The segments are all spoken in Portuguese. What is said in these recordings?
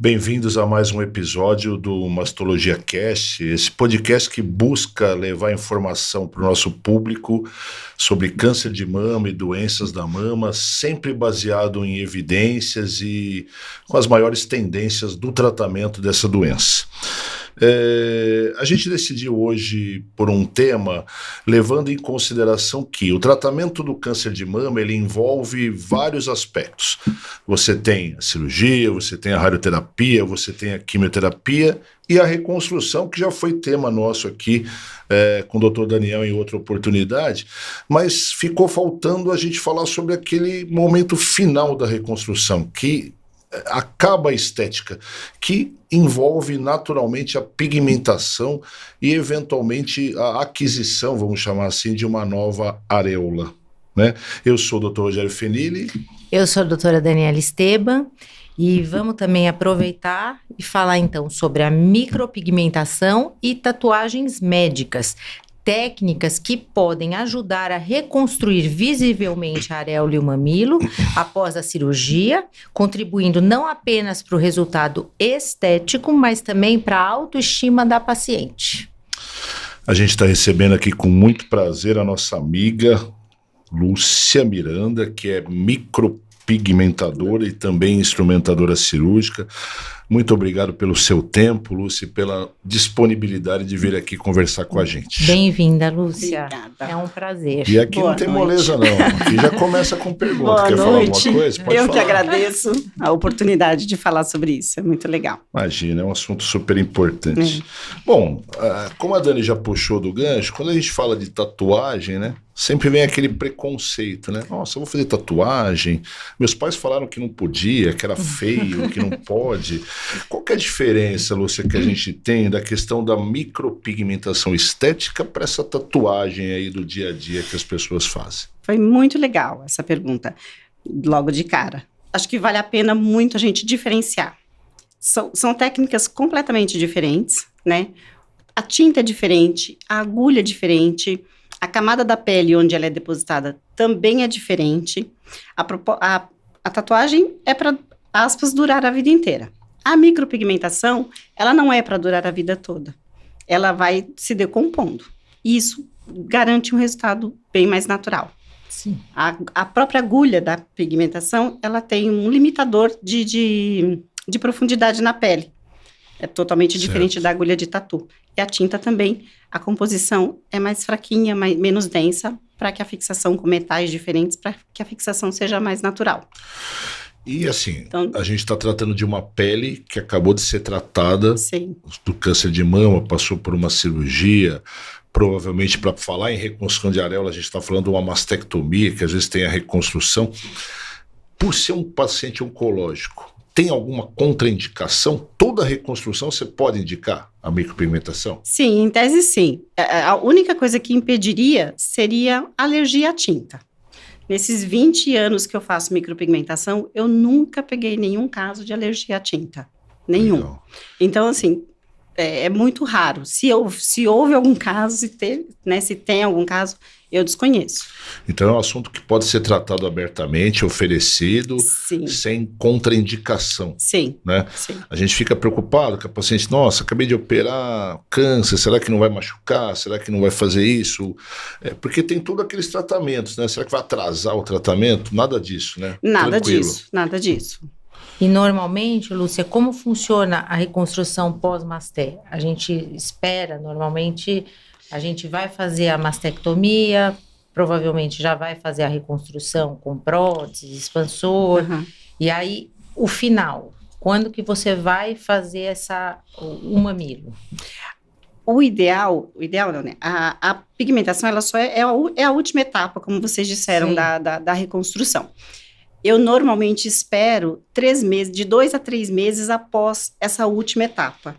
Bem-vindos a mais um episódio do Mastologia Cast, esse podcast que busca levar informação para o nosso público sobre câncer de mama e doenças da mama, sempre baseado em evidências e com as maiores tendências do tratamento dessa doença. A gente decidiu hoje por um tema levando em consideração que o tratamento do câncer de mama ele envolve vários aspectos. Você tem a cirurgia, você tem a radioterapia, você tem a quimioterapia e a reconstrução, que já foi tema nosso aqui com o Dr. Daniel em outra oportunidade, mas ficou faltando a gente falar sobre aquele momento final da reconstrução, que acaba a estética, que envolve naturalmente a pigmentação e eventualmente a aquisição, vamos chamar assim, de uma nova areola, né? Eu sou o Dr. Rogério Fenili. Eu sou a doutora Daniela Esteban e vamos também aproveitar e falar então sobre a micropigmentação e tatuagens médicas, técnicas que podem ajudar a reconstruir visivelmente a areola e o mamilo após a cirurgia, contribuindo não apenas para o resultado estético, mas também para a autoestima da paciente. A gente está recebendo aqui com muito prazer a nossa amiga Lúcia Miranda, que é micropigmentadora e também instrumentadora cirúrgica. Muito obrigado pelo seu tempo, Lúcia, e pela disponibilidade de vir aqui conversar com a gente. Bem-vinda, Lúcia. Obrigada. É um prazer. E aqui Boa não tem noite. moleza, não. Aqui já começa com pergunta. Boa Quer noite. falar alguma coisa? Pode Eu falar. que agradeço a oportunidade de falar sobre isso. É muito legal. Imagina, é um assunto super importante. Bom, como a Dani já puxou do gancho, quando a gente fala de tatuagem, né? Sempre vem aquele preconceito, né? Nossa, eu vou fazer tatuagem. Meus pais falaram que não podia, que era feio, que não pode. Qual que é a diferença, Lúcia, que a gente tem da questão da micropigmentação estética para essa tatuagem aí do dia a dia que as pessoas fazem? Foi muito legal essa pergunta, logo de cara. Acho que vale a pena muito a gente diferenciar. São técnicas completamente diferentes, né? A tinta é diferente, a agulha é diferente, a camada da pele onde ela é depositada também é diferente. A tatuagem é para, aspas, durar a vida inteira. A micropigmentação, ela não é para durar a vida toda. Ela vai se decompondo. E isso garante um resultado bem mais natural. Sim. A própria agulha da pigmentação, ela tem um limitador de profundidade na pele. É totalmente diferente da agulha de tatu. E a tinta também, a composição é mais fraquinha, menos densa, para que a fixação com metais diferentes, para que a fixação seja mais natural. E assim, Então, a gente está tratando de uma pele que acabou de ser tratada sim, do câncer de mama, passou por uma cirurgia, provavelmente para falar em reconstrução de areola, a gente está falando de uma mastectomia, que às vezes tem a reconstrução. Por ser um paciente oncológico, tem alguma contraindicação? Toda reconstrução você pode indicar a micropigmentação? sim, em tese sim. A única coisa que impediria seria alergia à tinta. Nesses 20 anos que eu faço micropigmentação, eu nunca peguei nenhum caso de alergia à tinta. Nenhum. Legal. Então, assim, é muito raro. Se houve algum caso, se tem algum caso, eu desconheço. Então é um assunto que pode ser tratado abertamente, oferecido, Sim, sem contraindicação, sim, né? sim. A gente fica preocupado com a paciente, nossa, acabei de operar câncer, será que não vai machucar? Será que não vai fazer isso? Porque tem todos aqueles tratamentos, né? Será que vai atrasar o tratamento? Nada disso, né? Nada Tranquilo. disso, nada disso. E normalmente, Lúcia, como funciona a reconstrução pós-masté? A gente espera, normalmente, a gente vai fazer a mastectomia, provavelmente já vai fazer a reconstrução com prótese, expansor, Uhum. e aí o final, quando que você vai fazer o mamilo? O ideal não, né? A pigmentação, ela só é a última etapa, como vocês disseram, Sim. da reconstrução. Eu normalmente espero 3 meses, de 2 a 3 meses após essa última etapa.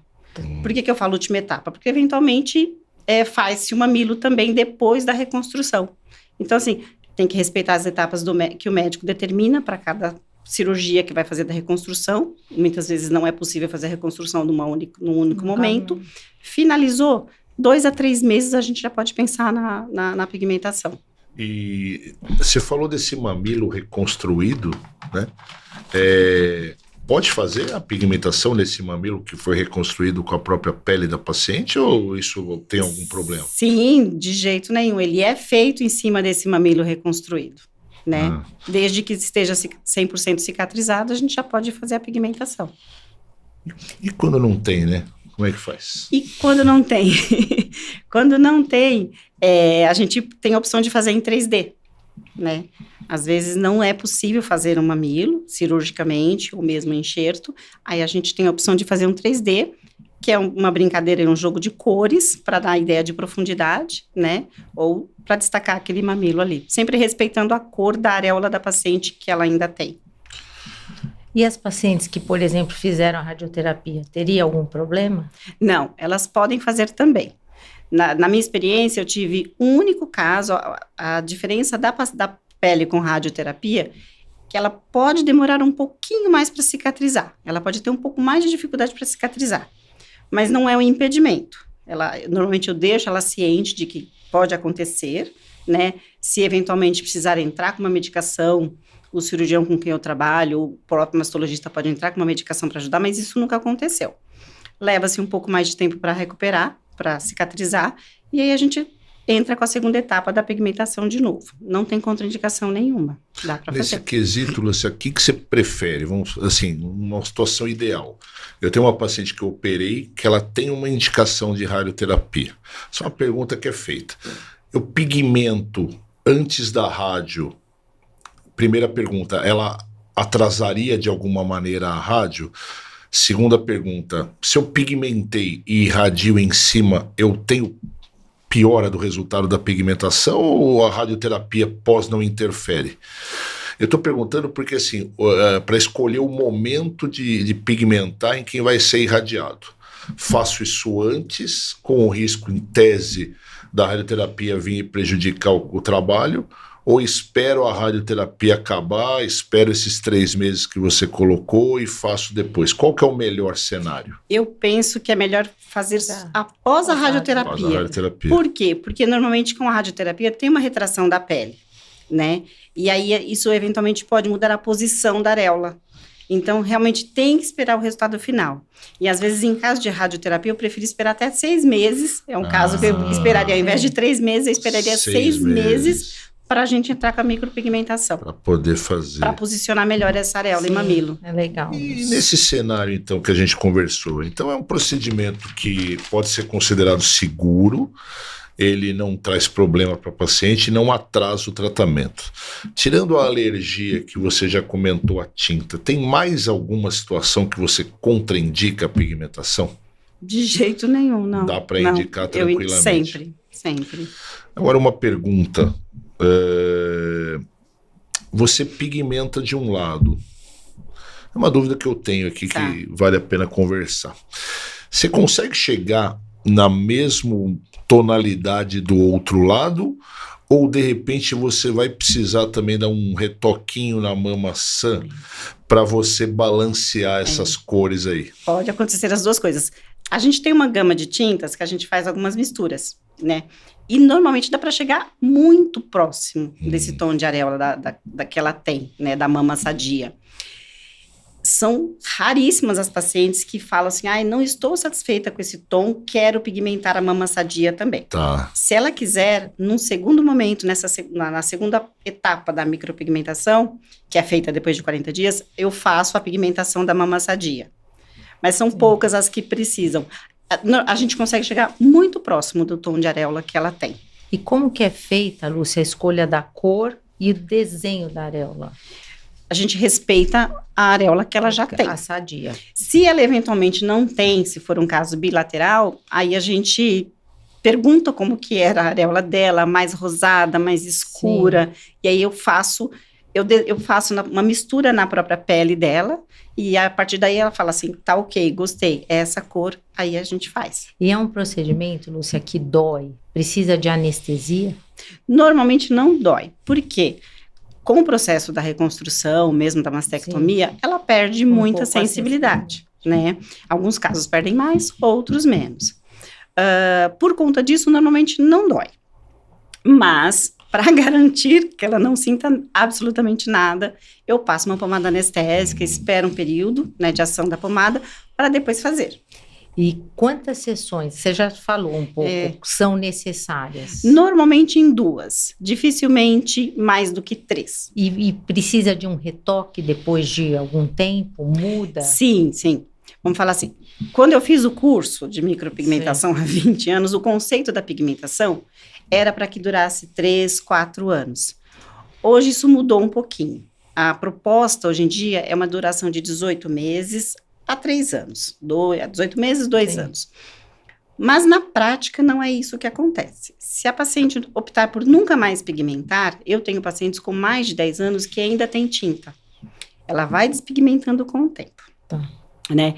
Por que eu falo última etapa? Porque, eventualmente, faz-se o mamilo também depois da reconstrução. Então, assim, tem que respeitar as etapas que o médico determina para cada cirurgia que vai fazer da reconstrução. Muitas vezes não é possível fazer a reconstrução num único momento. Finalizou, 2 a 3 meses a gente já pode pensar na pigmentação. E você falou desse mamilo reconstruído, né? pode fazer a pigmentação nesse mamilo que foi reconstruído com a própria pele da paciente ou isso tem algum problema? Sim, de jeito nenhum. Ele é feito em cima desse mamilo reconstruído, né? Desde que esteja 100% cicatrizado, a gente já pode fazer a pigmentação. E quando não tem, né? Como é que faz? E quando não tem? Quando não tem, a gente tem a opção de fazer em 3D, né? Às vezes não é possível fazer um mamilo cirurgicamente ou mesmo enxerto, aí a gente tem a opção de fazer um 3D, que é uma brincadeira, um jogo de cores para dar a ideia de profundidade, né? Ou para destacar aquele mamilo ali, sempre respeitando a cor da areola da paciente que ela ainda tem. E as pacientes que, por exemplo, fizeram a radioterapia, teria algum problema? Não, elas podem fazer também. Na minha experiência, eu tive um único caso, a diferença da pele com radioterapia, que ela pode demorar um pouquinho mais para cicatrizar. Ela pode ter um pouco mais de dificuldade para cicatrizar, mas não é um impedimento. Normalmente eu deixo ela ciente de que pode acontecer, né? Se eventualmente precisar entrar com uma medicação, o cirurgião com quem eu trabalho, o próprio mastologista pode entrar com uma medicação para ajudar, mas isso nunca aconteceu. Leva-se um pouco mais de tempo para recuperar, para cicatrizar, e aí a gente entra com a segunda etapa da pigmentação de novo. Não tem contraindicação nenhuma. Dá para fazer. Nesse quesito, Lúcia, o que você prefere? Vamos, assim, uma situação ideal. Eu tenho uma paciente que eu operei, que ela tem uma indicação de radioterapia. Só uma pergunta que é feita. Eu pigmento antes da rádio. Primeira pergunta, ela atrasaria de alguma maneira a rádio? Segunda pergunta, se eu pigmentei e irradio em cima, eu tenho piora do resultado da pigmentação ou a radioterapia pós não interfere? Eu estou perguntando porque, assim, para escolher o momento de pigmentar em quem vai ser irradiado. Faço isso antes, com o risco, em tese, da radioterapia vir prejudicar o trabalho, ou espero a radioterapia acabar, espero esses 3 meses que você colocou e faço depois? Qual que é o melhor cenário? Eu penso que é melhor fazer após a radioterapia. Após a radioterapia. Por quê? Porque normalmente com a radioterapia tem uma retração da pele, né? E aí isso eventualmente pode mudar a posição da areola. Então, realmente tem que esperar o resultado final. E às vezes, em caso de radioterapia, eu prefiro esperar até 6 meses. É um caso que eu esperaria, ao invés de 3 meses, eu esperaria 6 meses para a gente entrar com a micropigmentação. Para poder fazer. Para posicionar melhor essa areola e mamilo. É legal. E nesse cenário, então, que a gente conversou, então é um procedimento que pode ser considerado seguro, ele não traz problema para o paciente, não atrasa o tratamento. Tirando a alergia que você já comentou, a tinta, tem mais alguma situação que você contraindica a pigmentação? De jeito nenhum, não. Dá para indicar tranquilamente? Sempre. Agora uma pergunta. Você pigmenta de um lado. É uma dúvida que eu tenho aqui que vale a pena conversar. Você consegue chegar na mesma tonalidade do outro lado? Ou de repente você vai precisar também dar um retoquinho na mamaçã para você balancear essas cores aí? Pode acontecer as duas coisas. A gente tem uma gama de tintas que a gente faz algumas misturas, né? E normalmente dá para chegar muito próximo desse tom de areola da que ela tem, né? Da mama sadia. São raríssimas as pacientes que falam assim, não estou satisfeita com esse tom, quero pigmentar a mama sadia também. Tá. Se ela quiser, num segundo momento, na segunda etapa da micropigmentação, que é feita depois de 40 dias, eu faço a pigmentação da mama sadia. Mas são poucas as que precisam. A gente consegue chegar muito próximo do tom de areola que ela tem. E como que é feita, Lúcia, a escolha da cor e o desenho da areola? A gente respeita a areola que ela já tem. A sadia. Se ela eventualmente não tem, se for um caso bilateral, aí a gente pergunta como que era a areola dela, mais rosada, mais escura. Sim. E aí eu faço uma mistura na própria pele dela. E a partir daí ela fala assim, tá ok, gostei, é essa cor, aí a gente faz. E é um procedimento, Lúcia, que dói? Precisa de anestesia? Normalmente não dói. Por quê? Com o processo da reconstrução, mesmo da mastectomia, ela perde muita sensibilidade, né? Alguns casos perdem mais, outros menos. Por conta disso, normalmente não dói. Mas para garantir que ela não sinta absolutamente nada, eu passo uma pomada anestésica, espero um período, né, de ação da pomada, para depois fazer. E quantas sessões, você já falou um pouco, são necessárias? Normalmente em 2, dificilmente mais do que 3. E precisa de um retoque depois de algum tempo? Muda? Sim. Vamos falar assim, quando eu fiz o curso de micropigmentação há 20 anos, o conceito da pigmentação era para que durasse 3, 4 anos. Hoje isso mudou um pouquinho. A proposta hoje em dia é uma duração de 18 meses a 3 anos. 18 meses, 2 anos. Mas na prática não é isso que acontece. Se a paciente optar por nunca mais pigmentar, eu tenho pacientes com mais de 10 anos que ainda tem tinta. Ela vai despigmentando com o tempo. Tá. Né?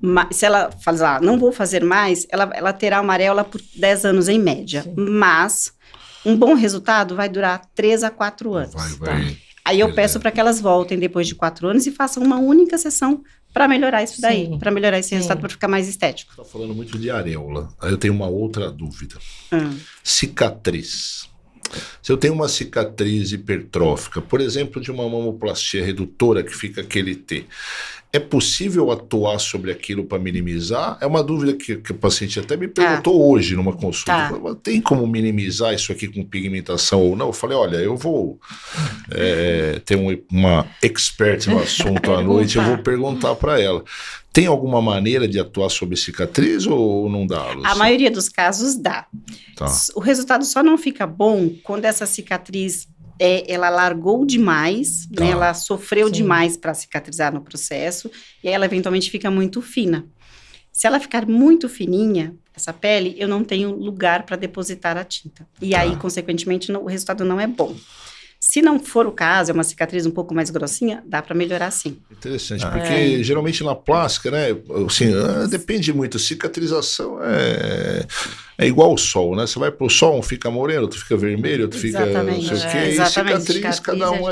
Mas, se ela falar, não vou fazer mais, ela terá uma areola por 10 anos em média. Sim. Mas um bom resultado vai durar 3 a 4 anos. Vai. Aí eu peço para que elas voltem depois de 4 anos e façam uma única sessão para melhorar isso daí, para melhorar esse resultado, para ficar mais estético. Você está falando muito de areola. Aí eu tenho uma outra dúvida. Cicatriz. Se eu tenho uma cicatriz hipertrófica, por exemplo, de uma mamoplastia redutora que fica aquele T, é possível atuar sobre aquilo para minimizar? É uma dúvida que o paciente até me perguntou hoje numa consulta. Falei, tem como minimizar isso aqui com pigmentação ou não? Eu falei, olha, eu vou ter uma expert no assunto à noite, eu vou perguntar para ela. Tem alguma maneira de atuar sobre cicatriz ou não dá, Lúcia? A maioria dos casos dá. Tá. O resultado só não fica bom quando essa cicatriz ela largou demais, né? Ela sofreu demais para cicatrizar no processo, e aí ela eventualmente fica muito fina. Se ela ficar muito fininha, essa pele, eu não tenho lugar para depositar a tinta. E aí, consequentemente, o resultado não é bom. Se não for o caso, é uma cicatriz um pouco mais grossinha, dá para melhorar sim. Interessante, porque geralmente na plástica, né, assim, depende muito, cicatrização é igual ao sol, né, você vai pro sol, um fica moreno, outro fica vermelho, outro fica não sei o quê, e cicatriz cada um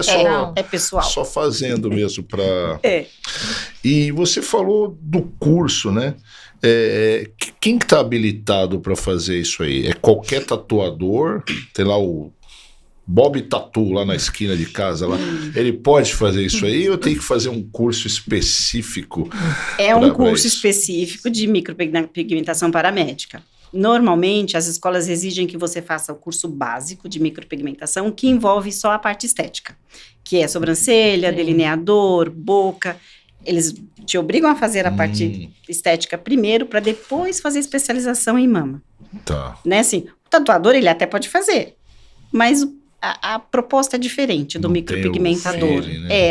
é pessoal. Só fazendo mesmo para... E você falou do curso, né, quem que tá habilitado para fazer isso aí? É qualquer tatuador, tem lá o Bob Tatu lá na esquina de casa, lá, ele pode fazer isso aí ou tem que fazer um curso específico? É um curso específico de micropigmentação paramédica. Normalmente, as escolas exigem que você faça o curso básico de micropigmentação, que envolve só a parte estética, que é sobrancelha, delineador, boca. Eles te obrigam a fazer a parte estética primeiro, para depois fazer especialização em mama. Tá. Né, assim, o tatuador, ele até pode fazer, mas a proposta é diferente do micropigmentador.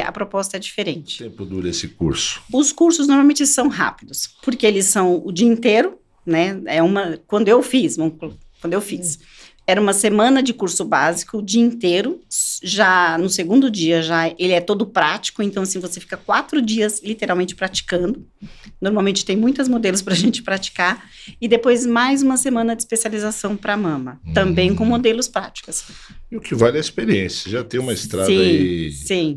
A proposta é diferente. Quanto tempo dura esse curso? Os cursos normalmente são rápidos, porque eles são o dia inteiro, né? Quando eu fiz, era uma semana de curso básico, o dia inteiro. Já no segundo dia, ele é todo prático, então assim, você fica 4 dias literalmente praticando. Normalmente tem muitos modelos para a gente praticar. E depois mais uma semana de especialização para mama, também com modelos práticos. E o que vale é a experiência. Já tem uma estrada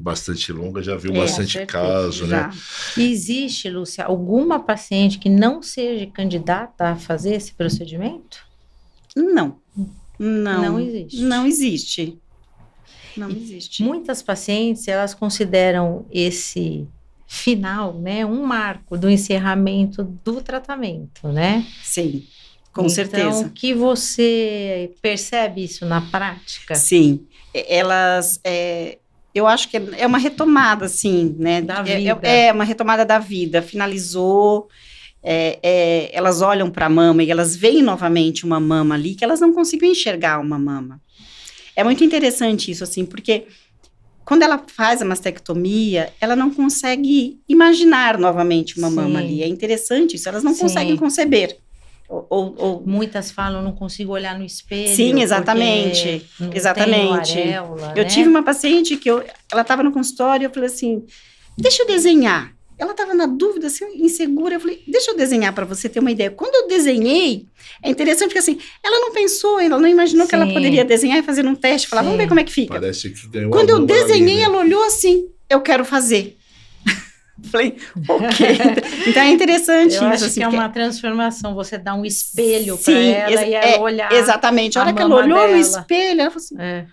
bastante longa, já viu bastante caso, né? Existe, Lúcia, alguma paciente que não seja candidata a fazer esse procedimento? Não existe. Não existe. Não existe. Muitas pacientes, elas consideram esse final, né, um marco do encerramento do tratamento, né? Sim, com certeza. Então, que você percebe isso na prática? Sim, elas, eu acho que é uma retomada, assim, né? Da vida. É uma retomada da vida, finalizou... elas olham para a mama e elas veem novamente uma mama ali que elas não conseguiam enxergar uma mama. É muito interessante isso, assim, porque quando ela faz a mastectomia, ela não consegue imaginar novamente uma mama ali. É interessante isso, elas não conseguem conceber. Muitas falam, não consigo olhar no espelho. Sim, exatamente. Exatamente. Areola, eu tive uma paciente que ela estava no consultório e eu falei assim, deixa eu desenhar. Ela estava na dúvida, assim, insegura. Eu falei, deixa eu desenhar para você ter uma ideia. Quando eu desenhei, é interessante porque, assim, ela não pensou, ela não imaginou que ela poderia desenhar e fazer um teste, falar, vamos ver como é que fica. Parece que ganhou. Quando eu desenhei, ela olhou assim, eu quero fazer. Falei, ok. Então é interessante isso. Eu acho assim, que é uma transformação, você dá um espelho para ela e ela olhar. Exatamente. A hora que ela olhou no espelho, ela falou assim,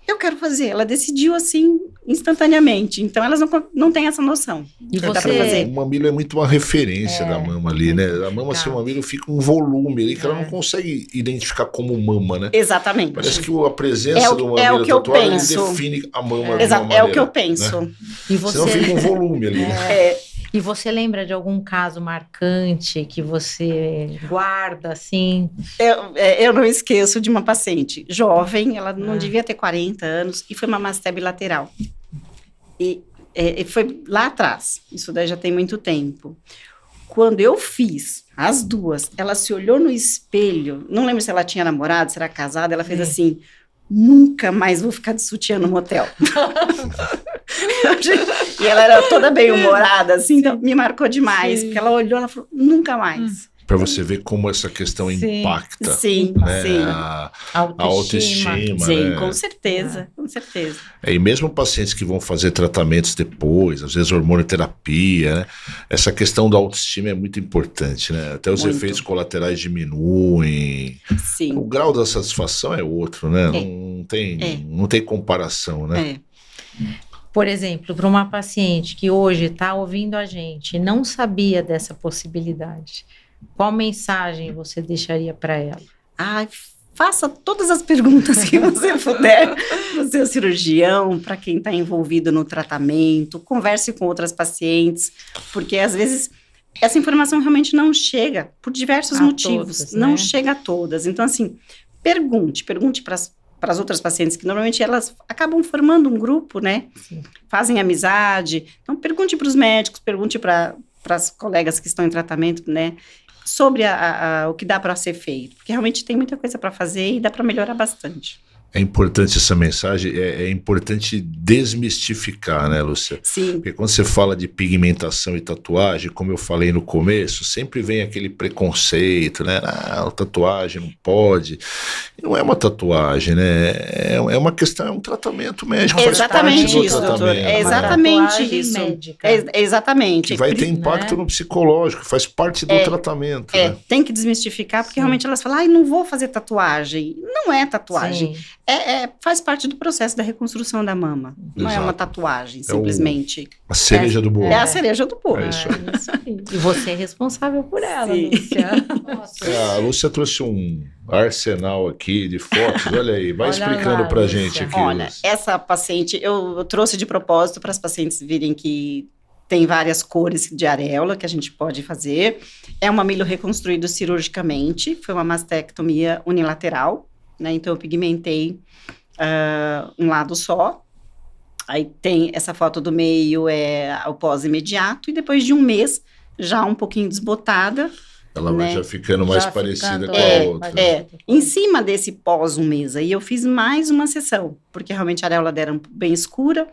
eu quero fazer. Ela decidiu assim, instantaneamente. Então, elas não têm essa noção. E Dá pra fazer. O mamilo é muito uma referência da mama ali, né? A mama sem o legal. mamilo fica um volume ali que ela não consegue identificar como mama, né? Exatamente. Parece que a presença do mamilo é o que eu tatuado ele penso. define a mama de uma Exato, maneira, é o que eu penso. né? E Senão fica um volume ali, né? E você lembra de algum caso marcante que você guarda, assim? Eu não esqueço de uma paciente jovem, ela não devia ter 40 anos, e foi uma masté bilateral. E foi lá atrás, isso daí já tem muito tempo. Quando eu fiz as duas, ela se olhou no espelho, não lembro se ela tinha namorado, se era casada, ela fez assim, nunca mais vou ficar de sutiã no motel. E ela era toda bem-humorada, assim, então me marcou demais, porque ela olhou, ela falou, nunca mais. Para você ver como essa questão impacta, Sim, né? sim. A autoestima, Sim, né? com certeza, com certeza. E mesmo pacientes que vão fazer tratamentos depois, às vezes hormonoterapia, né? Essa questão da autoestima é muito importante, né? Até os Muito. efeitos colaterais diminuem. Sim. O grau da satisfação é outro, né? É. Não tem comparação, né? Por exemplo, para uma paciente que hoje está ouvindo a gente e não sabia dessa possibilidade, qual mensagem você deixaria para ela? Ai, faça todas as perguntas que você puder para o seu cirurgião, para quem está envolvido no tratamento, converse com outras pacientes, porque às vezes essa informação realmente não chega por diversos motivos, todas, não né? chega a todas. Então, assim, pergunte para as outras pacientes, que normalmente elas acabam formando um grupo, né? Sim. Fazem amizade. Então, pergunte para os médicos, pergunte para as colegas que estão em tratamento, né? Sobre o que dá para ser feito. Porque realmente tem muita coisa para fazer e dá para melhorar bastante. É importante essa mensagem, é importante desmistificar, né, Lúcia? Sim. Porque quando você fala de pigmentação e tatuagem, como eu falei no começo, sempre vem aquele preconceito, né? Ah, tatuagem não pode. E não é uma tatuagem, né? É uma questão, é um tratamento médico. Faz Exatamente parte do isso, tratamento, doutor. né? É exatamente Tatuagem isso. médica. Exatamente. Que vai ter impacto no psicológico, faz parte do tratamento. Né? Tem que desmistificar, porque realmente elas falam, ai, não vou fazer tatuagem. Não é tatuagem. Sim. Faz parte do processo da reconstrução da mama. Não é Exato. uma tatuagem, simplesmente. A cereja do bolo. É a cereja do bolo. É isso aí. Isso aí. E você é responsável por ela, Sim. Lúcia. Nossa. A Lúcia trouxe um arsenal aqui de fotos, olha aí, vai Olha explicando lá, pra Lúcia. gente aqui. Olha, Lúcia. essa paciente, eu trouxe de propósito para as pacientes virem que tem várias cores de areola que a gente pode fazer. É um mamilo reconstruído cirurgicamente, foi uma mastectomia unilateral, né? Então eu pigmentei um lado só. Aí tem essa foto do meio, é o pós imediato, e depois de um mês, já um pouquinho desbotada. Ela vai né? já ficando mais Já parecida ficando- com a outra. Em cima desse pós um mês aí, eu fiz mais uma sessão, porque realmente a areola dela era bem escura,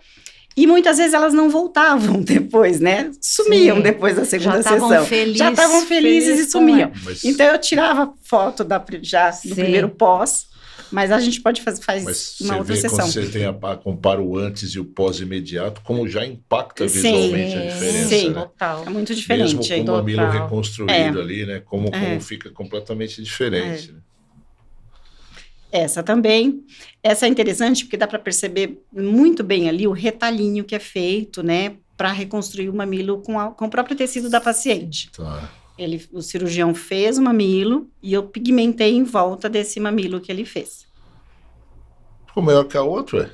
e muitas vezes elas não voltavam depois, né? Sumiam Sim. depois da segunda Já estavam sessão. felizes. Já estavam felizes e com sumiam. ela. Mas, Então eu tirava foto já do Sim. primeiro pós, mas a gente pode faz mas uma você outra vê sessão. quando você compara o antes e o pós imediato, como já impacta Sim. visualmente a diferença, Sim. né? Total. É muito Mesmo diferente. com o mamilo Total. reconstruído ali, né? Como fica completamente diferente. Né? Essa também. Essa é interessante porque dá para perceber muito bem ali o retalhinho que é feito, né, para reconstruir o mamilo com o próprio tecido da paciente. Tá. O cirurgião fez o mamilo e eu pigmentei em volta desse mamilo que ele fez. Ficou melhor que a outra?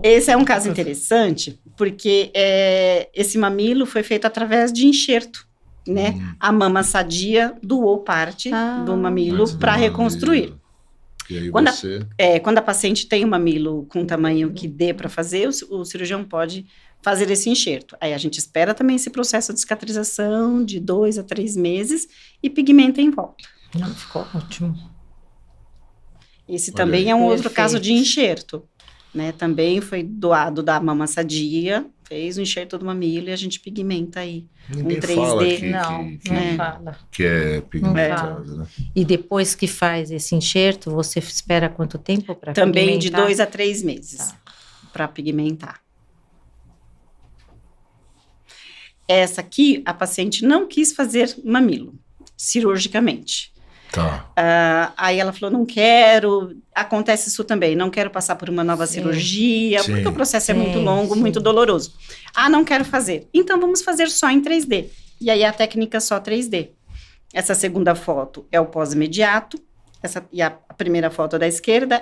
Esse é um caso interessante porque esse mamilo foi feito através de enxerto, né? A mama sadia doou parte do mamilo para reconstruir. E aí Quando você... Quando a paciente tem um mamilo com tamanho que dê para fazer, o cirurgião pode fazer esse enxerto. Aí a gente espera também esse processo de cicatrização de 2 a 3 meses e pigmenta em volta. Não, ficou ótimo. Esse Olha também aí. é um outro Perfeito. caso de enxerto, né? Também foi doado da mama sadia, fez o enxerto do mamilo e a gente pigmenta aí. Ninguém 3D. fala que, Não, que, não que, fala. que é pigmentado, né? E depois que faz esse enxerto, você espera quanto tempo para Também de pigmentar? 2 a 3 meses Tá. para pigmentar. Essa aqui, a paciente não quis fazer mamilo cirurgicamente. Tá. Aí ela falou, não quero, acontece isso também, não quero passar por uma nova cirurgia, Sim. porque o processo é Sim, muito longo, sim. muito doloroso. Não quero fazer. Então, vamos fazer só em 3D. E aí, a técnica só 3D. Essa segunda foto é o pós-imediato, e a primeira foto da esquerda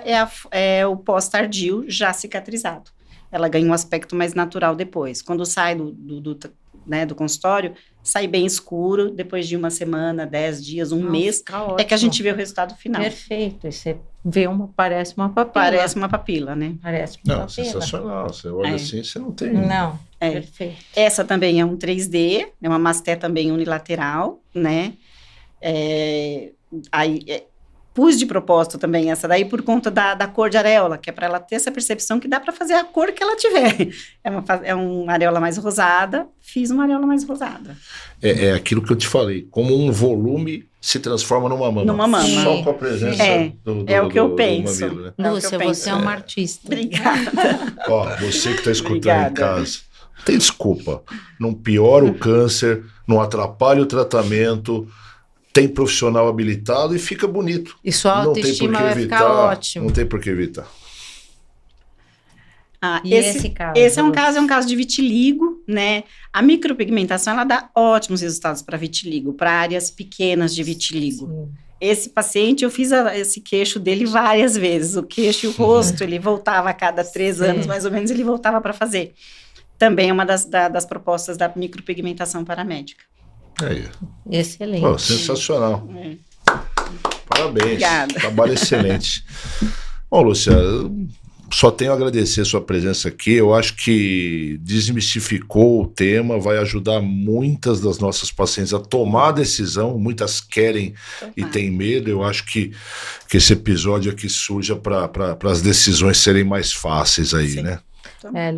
é o pós-tardio, já cicatrizado. Ela ganha um aspecto mais natural depois. Quando sai do consultório, sai bem escuro, depois de uma semana, 10 dias, um mês, é que a gente vê o resultado final. Perfeito. E você vê parece uma papila. Parece uma papila, né? Parece uma Não, papila. sensacional. Você olha assim, você não tem... Não, É. perfeito. Essa também é um 3D, é uma masté também unilateral, né? Pus de propósito também essa daí por conta da cor de areola, que é para ela ter essa percepção que dá para fazer a cor que ela tiver. É uma areola mais rosada, fiz uma areola mais rosada. É aquilo que eu te falei, como um volume se transforma numa mama. Numa mama. Só com a presença É o que eu penso. mamilo, né? É o que eu Lúcia, penso. você é uma artista. Obrigada. Ó, você que está escutando Obrigada. em casa, não tem desculpa. Não piora o câncer, não atrapalha o tratamento, tem profissional habilitado e fica bonito. E sua Não tem por autoestima que vai evitar. ficar ótimo. Não tem por que evitar. E esse é um caso de vitiligo, né? A micropigmentação, ela dá ótimos resultados para vitiligo, para áreas pequenas de vitiligo. Sim. Esse paciente, eu fiz esse queixo dele várias vezes. O queixo e o rosto, ele voltava a cada 3 anos, mais ou menos, ele voltava para fazer. Também é uma das propostas da micropigmentação paramédica. Aí. Excelente. Pô, sensacional. Parabéns. Obrigada. Trabalho excelente. Bom, Lúcia, só tenho a agradecer a sua presença aqui. Eu acho que desmistificou o tema, vai ajudar muitas das nossas pacientes a tomar a decisão. Muitas querem e têm medo. Eu acho que esse episódio aqui surja para as decisões serem mais fáceis aí, Sim. né?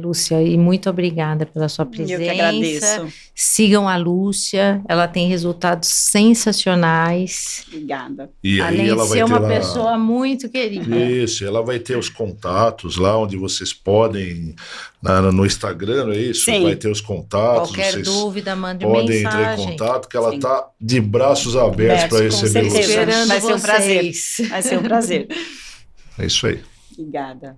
Lúcia, e muito obrigada pela sua presença. Eu que agradeço. Sigam a Lúcia, ela tem resultados sensacionais. Obrigada. E aí Além ela de vai ser ter uma lá... pessoa muito querida. Isso, ela vai ter os contatos lá onde vocês podem, no Instagram, não é isso? Sim. Vai ter os contatos. Qualquer vocês dúvida, mande podem entrar em mensagem. contato, que ela Sim. está de braços abertos para Com receber certeza. vocês. Esperando Vai ser um prazer. vocês. Vai ser um prazer. É isso aí. Obrigada.